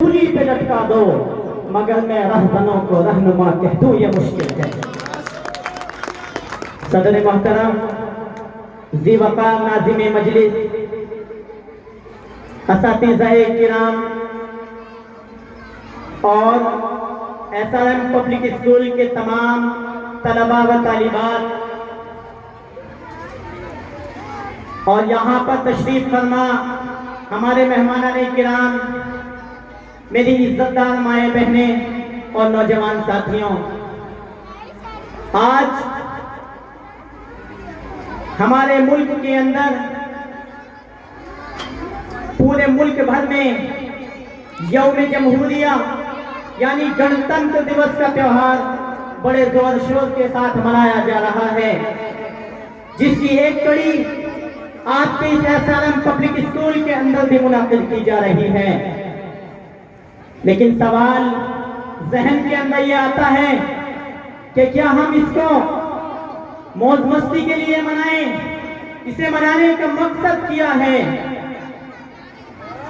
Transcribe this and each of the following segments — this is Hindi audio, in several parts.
सूली पे लटका दो, मगर मैं रहबरों को रहनुमा कह दूं ये मुश्किल है। सदर मोहतरम, ज़ी वक़ार नाज़िम मजलिस, असातिज़ाए किराम और SRM पब्लिक स्कूल के तमाम तलबा व तालिबात और यहाँ पर तशरीफ फरमा हमारे मेहमानाने किराम, मेरी इज्जतदार माएँ बहनें और नौजवान साथियों, आज हमारे मुल्क के अंदर, पूरे मुल्क भर में यौम जमहूरिया यानी गणतंत्र दिवस का त्योहार बड़े जोर शोर के साथ मनाया जा रहा है, जिसकी एक कड़ी आपके इस SRM पब्लिक स्कूल के अंदर भी मुनाकिद की जा रही है। लेकिन सवाल जहन के अंदर ये आता है कि क्या हम इसको मौज मस्ती के लिए मनाएं? इसे मनाने का मकसद क्या है?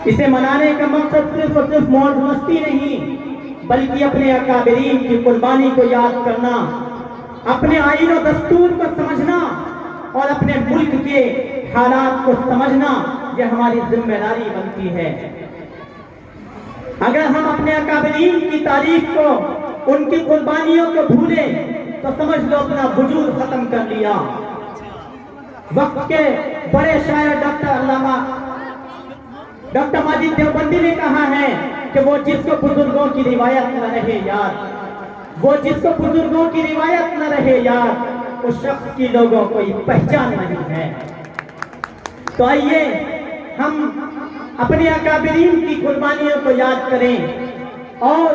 इसे मनाने का मकसद सिर्फ और सिर्फ मौज मस्ती नहीं, बल्कि अपने अकाबरीन की कुर्बानी को याद करना, अपने आईन और दस्तूर को समझना और अपने मुल्क के हालात को समझना, यह हमारी जिम्मेदारी बनती है। अगर हम अपने अकाबरीन की तारीख को, उनकी कुर्बानियों को भूलें तो समझ लो अपना वजूद खत्म कर लिया। वक्त के बड़े शायर डॉक्टर माजिद देवबंदी ने कहा है कि वो जिसको बुजुर्गों की रिवायत न रहे याद, वो जिसको बुजुर्गों की रिवायत न रहे याद, उस शख्स की लोगों को पहचान नहीं है। तो आइए हम अपने अकाबरीन की कुर्बानियों को याद करें और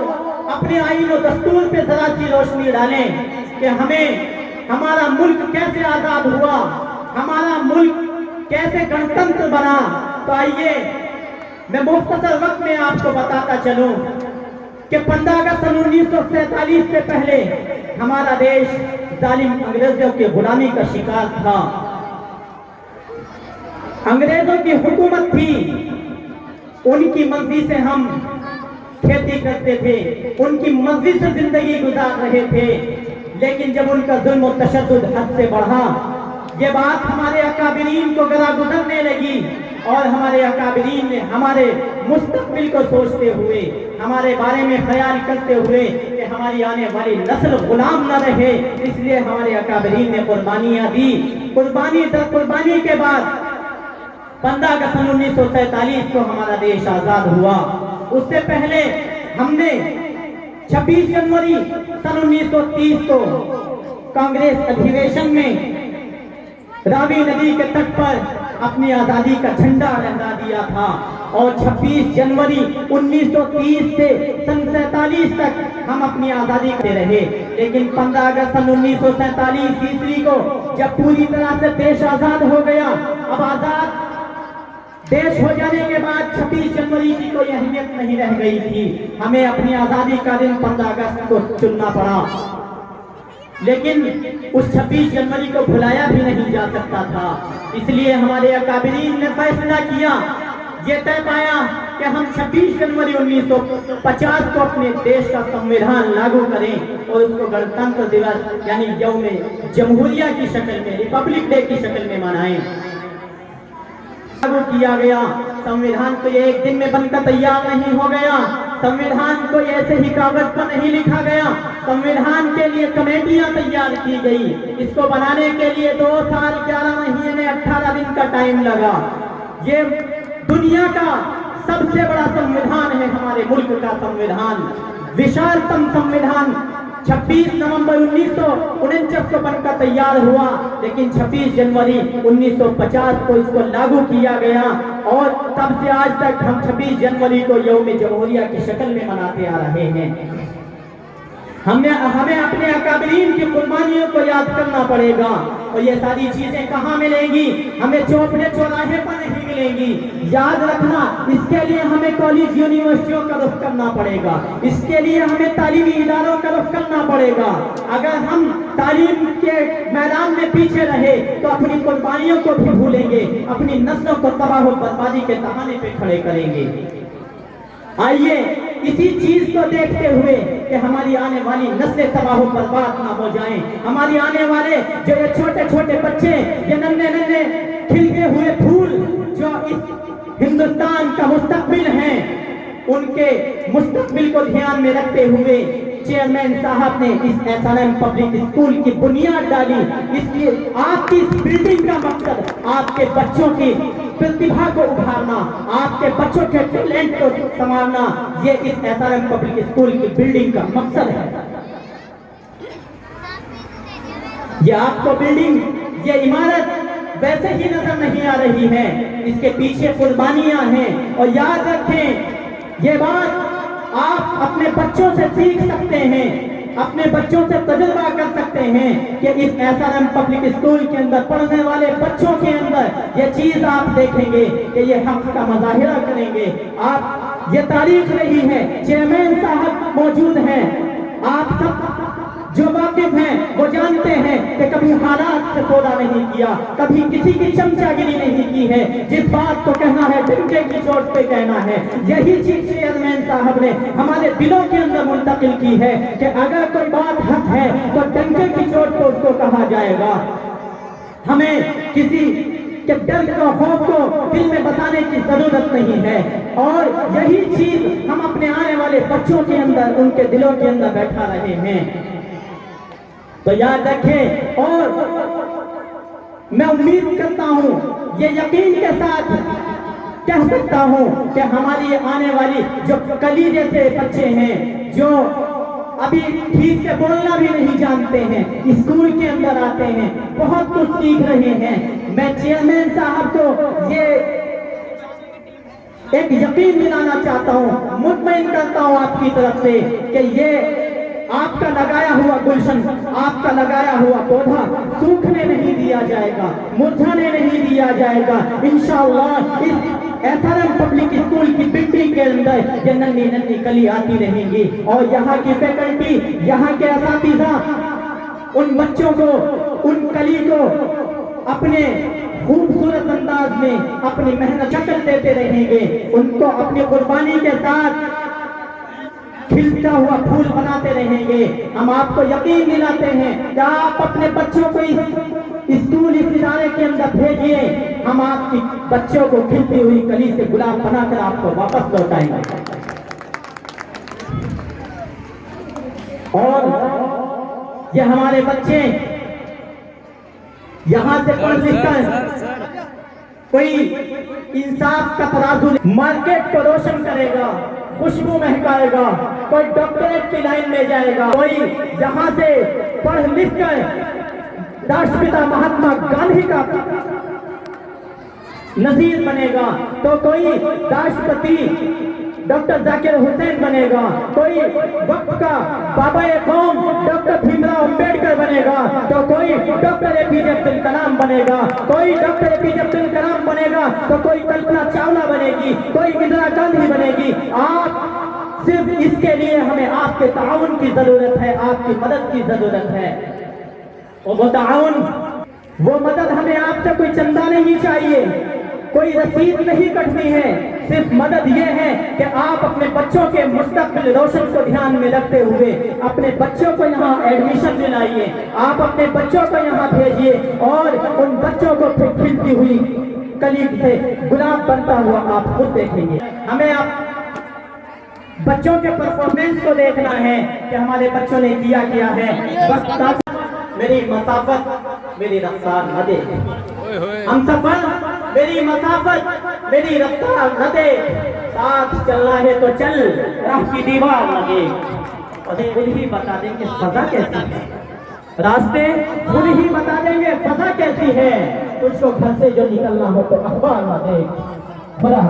अपने आईन और दस्तूर पे जरा सी रोशनी डालें कि हमें हमारा मुल्क कैसे आजाद हुआ, हमारा मुल्क कैसे गणतंत्र बना। तो आइए मैं मुख्तसर वक्त में आपको बताता चलूं कि 15 अगस्त 1947 से पहले हमारा देश जालिम अंग्रेजों की गुलामी का शिकार था। अंग्रेजों की हुकूमत थी, उनकी मर्जी से हम खेती करते थे, उनकी मर्जी से जिंदगी गुजार रहे थे। लेकिन जब उनका जुल्म और तशद्दुद हद से बढ़ा, ये बात हमारे अकाबरीन को गला गुजरने लगी और हमारे अकाबरीन ने हमारे मुस्तकबिल को सोचते हुए, हमारे बारे में ख्याल करते हुए कि हमारी आने वाली नस्ल गुलाम न रहे, इसलिए हमारे अकाबरीन ने कुर्बानियां दी। कुर्बानी दर कुर्बानी के बाद 15 अगस्त 1947 को हमारा देश आजाद हुआ। उससे पहले हमने 26 जनवरी सन 1930 को कांग्रेस अधिवेशन में रावी नदी के तट पर अपनी आजादी का झंडा लहरा दिया था और 26 जनवरी 1930 से सन 47 तक हम अपनी आजादी करते रहे। लेकिन 15 अगस्त सन 1947 ईस्वी को जब पूरी तरह से देश आजाद हो गया, अब आजाद देश हो जाने के बाद 26 जनवरी की कोई अहमियत नहीं रह गई थी। हमें अपनी आजादी का दिन 15 अगस्त को चुनना पड़ा, लेकिन उस 26 जनवरी को भुलाया भी नहीं जा सकता था। इसलिए हमारे अकाबरीन ने फैसला किया, ये तय पाया कि हम 26 जनवरी 1950 को अपने देश का संविधान लागू करें और उसको गणतंत्र दिवस यानी यौम जमहूरिया की शक्ल में, रिपब्लिक डे की शक्ल में मनाएं। लागू किया गया। संविधान तो ये एक दिन में बनकर तैयार नहीं हो गया, संविधान को ऐसे ही कागज पर नहीं लिखा गया। संविधान के लिए कमेटियां तैयार की गई। इसको बनाने के लिए 2 साल 11 महीने 18 दिन का टाइम लगा। ये दुनिया का सबसे बड़ा संविधान है, हमारे मुल्क का संविधान, विशालतम संविधान 26 नवंबर 1949 को बनकर तैयार हुआ, लेकिन 26 जनवरी 1950 को इसको लागू किया गया और तब से आज तक हम 26 जनवरी को यौम जमहूरिया की शक्ल में मनाते आ रहे हैं। हमें अपने अकाबरीन की कुर्बानियों को याद करना पड़ेगा और ये सारी चीजें कहाँ मिलेंगी? हमें चौपड़े चौराहे पर नहीं मिलेंगी। याद रखना, इसके लिए हमें कॉलेज यूनिवर्सिटियों का रुख करना पड़ेगा, इसके लिए हमें तालीमी इदारों का रुख करना पड़ेगा। अगर हम तालीम के मैदान में पीछे रहे तो अपनी कुर्बानियों को भी भूलेंगे, अपनी नस्लों को तबाह और बर्बादी के तहाने पे खड़े करेंगे। आइए इसी चीज को देखते हुए कि हमारी आने वाली नस्लें तबाह बर्बाद ना हो जाएं, हमारी आने वाले जो ये छोटे छोटे बच्चे, ये नन्हे नन्हे खिलते हुए फूल जो इस हिंदुस्तान का मुस्तकबिल हैं, उनके मुस्तकबिल को ध्यान में रखते हुए चेयरमैन साहब ने इस SRM पब्लिक स्कूल की बुनियाद डाली। इसलिए आपकी इस बिल्डिंग का मकसद आपके बच्चों की प्रतिभा को उभारना, आपके बच्चों के टैलेंट को संभालना, ये इस SRM पब्लिक स्कूल की बिल्डिंग का मकसद है। ये आपको बिल्डिंग, ये इमारत वैसे ही नजर नहीं आ रही है, इसके पीछे कुर्बानियां हैं। और याद रखें, ये बात आप अपने बच्चों से सीख सकते हैं, अपने बच्चों से तजुर्बा कर सकते हैं कि इस SRM पब्लिक स्कूल के अंदर पढ़ने वाले बच्चों के अंदर ये चीज आप देखेंगे कि ये हक का मुजाहिरा करेंगे। आप, ये तारीख रही है, चेयरमैन साहब मौजूद हैं, आप सब जो वाकिफ हैं वो जानते हैं कि कभी हालात से सौदा नहीं किया, कभी किसी की चमचागिरी नहीं की है। जिस बात को कहना है डंके की चोट पे कहना है। यही चीज चेयरमैन साहब ने हमारे दिलों के अंदर मुंतकिल की है कि अगर कोई बात हक है तो डंके की चोट पे उसको कहा जाएगा। हमें किसी के डर को, खौफ को दिल में बसाने की जरूरत नहीं है। और यही चीज हम अपने आने वाले बच्चों के अंदर, उनके दिलों के अंदर बैठा रहे हैं। तो याद रखें, और मैं उम्मीद करता हूं, ये यकीन के साथ कह सकता हूं कि हमारी आने वाली जो कली जैसे बच्चे हैं, जो अभी ठीक से बोलना भी नहीं जानते हैं, स्कूल के अंदर आते हैं, बहुत कुछ सीख रहे हैं। मैं चेयरमैन साहब को ये एक यकीन दिलाना चाहता हूं, मुतमईन करता हूं आपकी तरफ से कि ये आपका लगाया हुआ गुलशन, आपका लगाया हुआ पौधा सूखने नहीं दिया जाएगा, मुरझाने नहीं दिया जाएगा। इंशाअल्लाह इस SRM पब्लिक स्कूल की बिल्डिंग के अंदर ये नन्ही नन्ही कली आती रहेंगी और यहाँ की फैकल्टी, यहाँ के असातिज़ा उन बच्चों को, उन कली को अपने खूबसूरत अंदाज में अपनी मेहनत शक्ल देते रहेंगे, उनको अपनी कुर्बानी के साथ खिलता हुआ फूल बनाते रहेंगे। हम आपको यकीन दिलाते हैं कि आप अपने बच्चों को इस स्कूल, इस इदारे के अंदर भेजिए, हम आपकी बच्चों को खिलती हुई कली से गुलाब बनाकर आपको वापस लौटाएंगे। और ये हमारे बच्चे यहाँ से पढ़ लिख कर कोई इंसाफ का तराजू मार्केट को रोशन करेगा, खुशबू महकाएगा, कोई डॉक्टरेट की लाइन में जाएगा, कोई यहाँ से पढ़ लिख कर राष्ट्रपिता महात्मा गांधी का नजीर बनेगा, तो कोई राष्ट्रपति डॉक्टर जाकिर हुसैन बनेगा, कोई वक्त का बाबा कौम डॉक्टर भीमराव अंबेडकर बनेगा, तो कोई डॉक्टर APJ अब्दुल कलाम बनेगा, कोई डॉक्टर APJ अब्दुल कलाम बनेगा, तो कोई कल्पना चावला बनेगी, कोई इंदिरा गांधी बनेगी। आप सिर्फ इसके लिए हमें आपके ताउन की जरूरत है, आपकी मदद की जरूरत है। और वो ताउन, वो मदद हमें आपसे कोई चंदा नहीं चाहिए, कोई रसीद नहीं कटनी है, सिर्फ मदद ये है कि आप अपने बच्चों के मुस्तकबिल रोशन को ध्यान में रखते हुए अपने बच्चों को यहाँ एडमिशन दिलाइए, आप अपने बच्चों को यहाँ भेजिए और उन बच्चों को फिर खिलती हुई कली से गुलाब बनता हुआ आप खुद देखेंगे। हमें आप बच्चों के परफॉर्मेंस को देखना है कि हमारे बच्चों ने किया है। बस मेरी मसाफत मेरी रफ्तार न दे, हम सफर मेरी मसाफत मेरी रफ्तार न दे, साथ चलना है तो चल, राह की दीवार लगे, और खुद ही बता देंगे सजा कैसी है, रास्ते खुद ही बता देंगे सजा कैसी है। तुझको घर से जो निकलना हो तो अखबार न दे। बड़ा